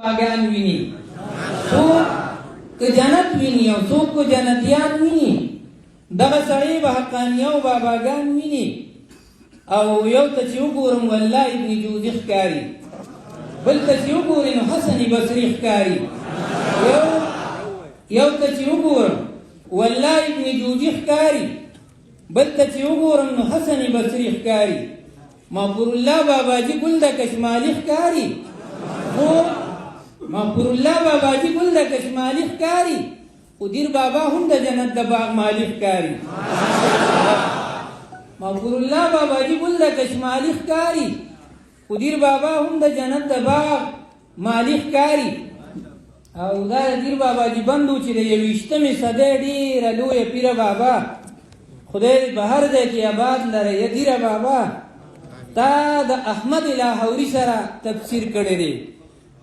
باغان ویني څوک که جنت ویني او څوک که جنتیان ویني دغه سړی به حقانیه او باباګان ویني او یو ته چې وګورم والله ابن جوزي ښکاري بل ته چې وګورې نو حسن بصري ښکاري یو ته چې وګورم والله ابن جوزي ښکاري بل ته چې وګورم نو حسن بصري ښکاري مغفور الله باباجي ګل د کشمالي ښکاري خو مغفور الله باباجي ګل د کشمالي ښکاري خو دیر بابا هم د جنت د باغ مالي ښکاري مغفور الله باباجي ګل د کشمالي ښکاري خو دیر بابا هم د جنت د باغ مالي ښکاري او دا دیر باباجي بندو چې د 21مې صدۍ ډېره لویه پیره بابا خدای دې په هر ځای کې آباد لره یا دیره بابا تا د احمد لاهوري سره تفسیر کړی دی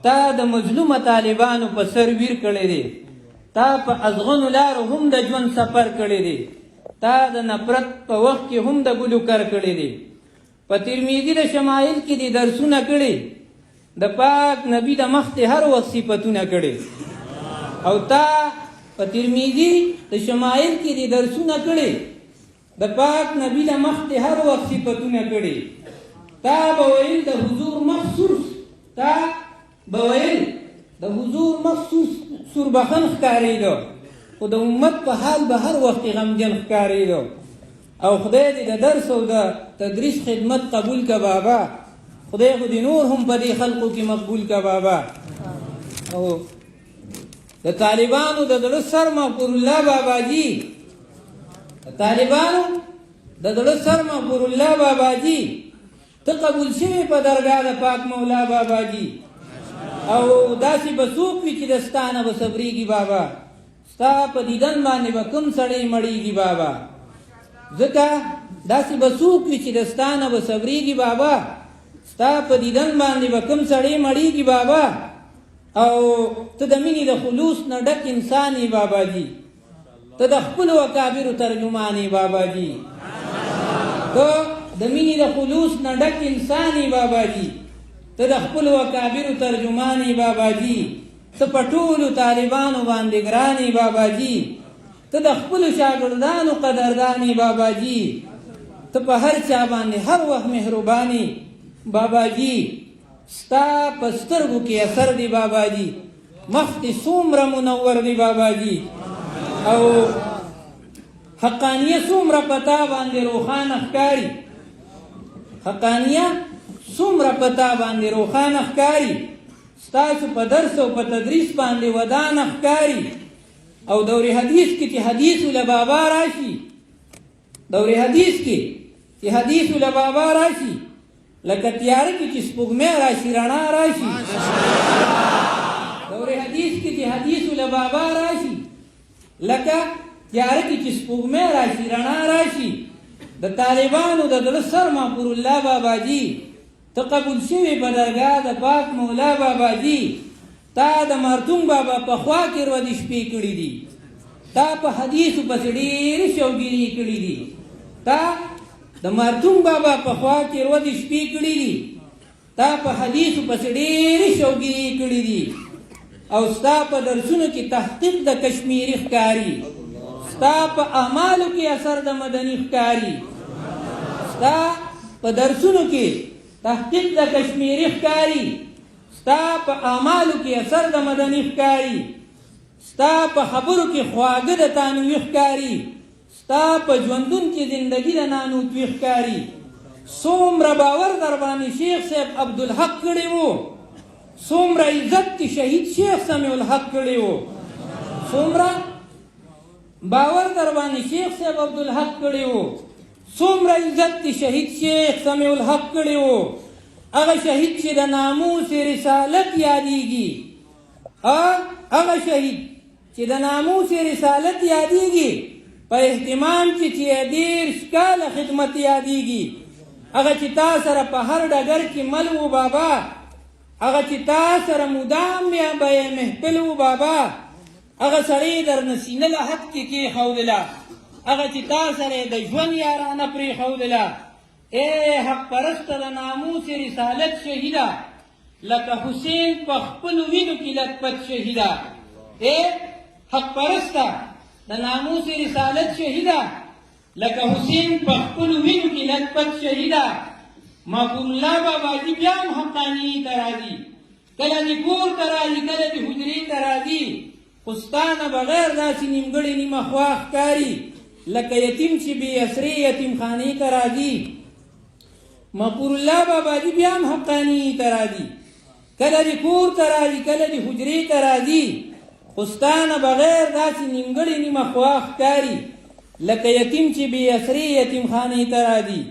تا د مظلومه طالبانو په سر ویر کړی دی تا په ازغنو لارو هم د ژوند سفر کړی دی تا د نفرت په وخت کې هم د ګلو کر کړی دی په ترمذي د شمایل کې دي درسونه کړي د پاک نبی د مخ ته هر وخت صفاتونه کړي او تا په ترمذي د شمایل کې دي درسونه کړي د پاک نبی د مخ ته هر وخت صفاتونه کړي تا بویل د حضور مخصوص تا بویل د حضور مخصوص سربخن ښکارېدو خو د امت په حال به هر وخت غمجن ښکارېدو او خدای دې د درس او د تدریس خدمت قبول کا بابا خدای خو دې نور هم په دې خلقو کې مقبول کا بابا او د طالبانو د زړه سر مغفور الله باباجي د طالبانو د زړه سر مغفور الله باباجي ته قبول شوی په درګاه د پاک مولا باباجي او داسې به څوک وي چې دستانه به صبرېږي بابا ستا په دیدن باندې به کوم سړی مړېږي بابا ځکه داسې به څوک وي چې دستانه به صبرېږي بابا ستا په دیدن باندې به کوم سړی مړېږي بابا او ته د مینې د خلوص نه ډک انسان یې باباجي ته د خپلو اکابرو ترجمان یې باباجي ته د مینې د خلوص نه ډک انسان یې باباجي ته د خپلو اکابرو ترجمان یې باباجي ته په ټولو طالبانو باندې ګران یې باباجي ته د خپلو شاګردانو قدردان یې باباجي ته په هر چا باندې هر وخت مهرباني باباجي ستا په سترګو کې اثر دی باباجي مخ دې څومره منور دی باباجي او حقانیه څومره پتا باندې روښانه ښکاري حقانیه څومره پتا باندې روښانه ښکاري ستاسو په درس او په تدریس باندې ودانه ښکاري او دور حدیث کې چې حدیث له بابا راشي دور حدیث کې چې حدیث له بابا راشي لکه تیار کې چې سپوږمۍ راشي رڼا راشي دور حدیث کې چې حدیث له بابا راشي لکه تیار کې چې سپوږمۍ راشي رڼا راشي د طالبانو د زړه سر مغفور الله باباجي ته قبول شوی په درګاه د پاک مولا باباجي تا د مارتون بابا په خوا کې ورودې شپې کړي دي تا په حدیثو پسې ډېرې شوګیري کړي دي تا د مارتون بابا په خوا کې ورودې شپې کړي دي تا په حدیثو پسې ډېرې شوګیري کړي دي او ستا په درسونو کې تحقیق د کشمیري ښکاري ستا په اعمالو کې اثر د مدني ښکاري ستا په درسونو کې تحقیق د کشمیري ښکاري ستا په اعمالو کې اثر د مدني ښکاري ستا په خبرو کې خواږه د تانوي ښکاري ستا په ژوندون کې زندګي د نانوتوي ښکاري څومره باور در باندې شیخ صاحب عبدالحق کړی و څومره عزت کې شهید شیخ سمیع الحق کړی و څومره باور در باندې شیخ صاحب عبدالحق کړی و څومره عزت کې شهید شیخ سمیع الحق کړی و هغه شهید چې د ناموس رسالت یادېږي هغه شهید چې د ناموس رسالت یادېږي په اهتمام کې چې 10 کاله خدمت یادېږي هغه چې تا سره په هر ډګر کې مل و بابا هغه چې تا سره مدام به محفل و بابا هغه سړی درنه سینه له حق کې کېښودله هغه چې تا سره د ژوند یارانه پرېښودله ای حق پرسته د ناموس رسالت شهیده لکه حسین په خپلو وینو کې لتپت شهیده حق پرسته د ناموس رسالت شهیده لکه حسین په خپلو وینو کې لتپت شهیده محبوب الله بابا جي بیا هم حقاني ته راځي کله دې کور ته راځي کله دې حجرې ته راځي خو ستا نه بغیر داسې نیمګړې نیمه خوا ښکاري لکه یتیم چې بې اسرې یتیم خانې ته راځي محبوب الله بابا جي بیا هم حقاني ته راځي کله دې کور ته راځي کله دې حجرې ته راځي خو ستا نه بغیر داسې نیمګړې نیمه خوا ښکاري لکه یتیم چې بې اسرې یتیم خانې ته راځي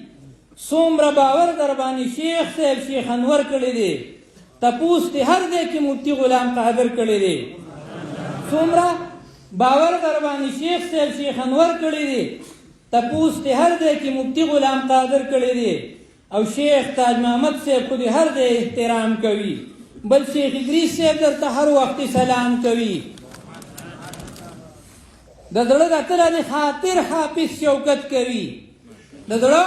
څومره باور در باندې شیخ صاحب شیخ انور کړی دی تپوس دې هر دی کې مفتی غلام قادر کړی دی څومره باور در باندې شیخ صاحب شیخ انور کړی دی تپوس دې هر دی کې مفتی غلام قادر کړی دی او شیخ تاج محمد صاحب خو دې هر دی احترام کوي بل شیخ ادریس صاحب درته هر وخت سلام کوي د زړه د تله د خاطر حافظ شوکت کوي د زړه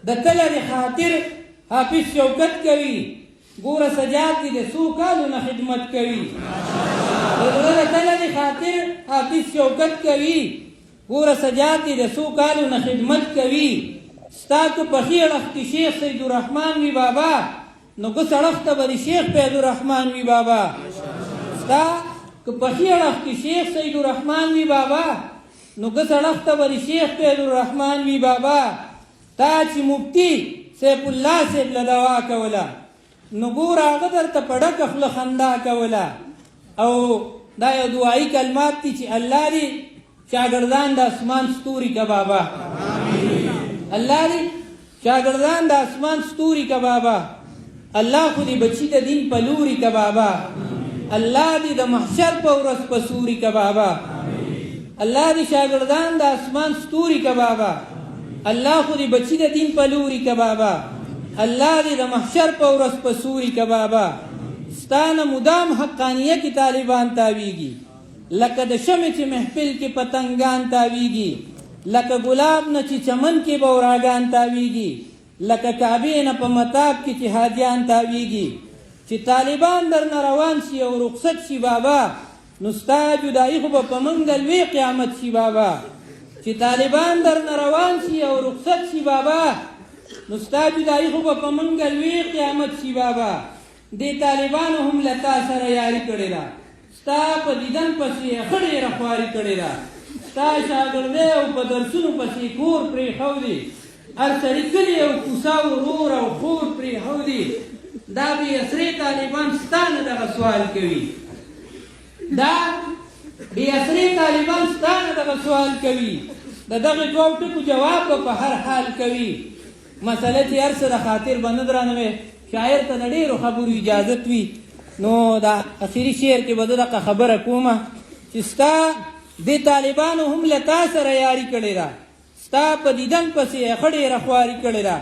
د تله د خاطر حافظ شوکت کوي ګوره سجاد دې د څو کالو نه خدمت کوي د زړه د تله د خاطر حافظ شوکت کوي ګوره سجاد دې د څو کالو نه خدمت کوي ستا که پخې اړخ کې شیخ سید الرحمن وي بابا نو که سړخ ته به د شیخ پید الرحمن وي بابا ستا که پخې اړخ کې شیخ سید الرحمن وي بابا نو که سړخ ته به د شیخ پید الرحمن وي بابا تا چې مفتی سیف الله صاحب له دوا کوله نو ګوره هغه درته په ډکه خوله خندا کوله او دا یو دعایي کلمات دي چې الله دې شاګردان د اسمان ستوري که بابا الله دې شاګردان د اسمان ستوري که بابا الله خو دې بچي د دین په لوري که بابا الله دې د محشر په ورځ په سوري که بابا الله دې شاګردان د اسمان ستوري که بابا الله خو دې بچي د دین په لوري که بابا الله دې د محشر په ورځ په سوري که بابا ستا نه مدام حقانیه کې طالبان تاویږي لکه د شمع چې محفل کې پتنګان تاویږي لکه ګلاب نه چې چمن کې بوراګان تاویږي لکه کعبې نه په مطاب کې چې حاجیان تاویږي چې طالبان در نه روان شي او رخصت شي بابا نو ستا جدایي خو به په موږ لوی قیامت شي بابا چې طالبان در نه روان شي او رخصت شي بابا نو ستا جدایي خو به په موږ لوی قیامت شي بابا دې طالبانو هم له تا سره یاري کړې ده ستا په دیدن پسې خړې رخواري کړې ده ستا شاګردی او په درسونو پسې کور پرېښودي هر سړي کلي او کوڅه ورور او خور پرېښودي دا بې اسرې طالبان ستا نه دغه سوال کوي دا بې اسرې طالبان ستا نه دغه سوال کوي د دغې دوو ټکو جواب به په هر حال کوي مسله چې هر څه د خاطر به نه درانوي شاعر ته د ډېرو خبرو اجازت وي نو دا اخري شعر کې به زه دغه خبره کومه چې ستا دې طالبانو هم له تا سره یاري کړې ده ستا په دیدن پسې خړې رخواري کړې ده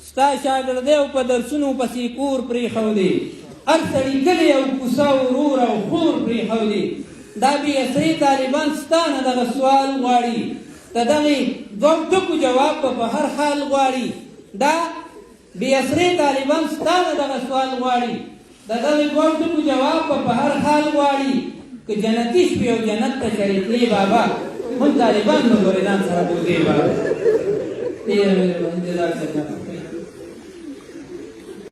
ستا شاګردی او په درسونو پسې کور پرېښودې هر سړي کلی او کوڅه ورور او خور پرېښودې دا بې اسرې طالبان ستا نه دغه سوال غواړي د دغې دوو ټکو جواب به په هر حال غواړي دا بې اسرې طالبان ستا نه دغه سوال غواړي د دغې دوو ټکو جواب به په هر حال غواړي که جنتي شوې او جنت ته شریکلې بابا هم طالبان به ګورې ځان سره بوځې بابا ډېره مهرباني جزاک الله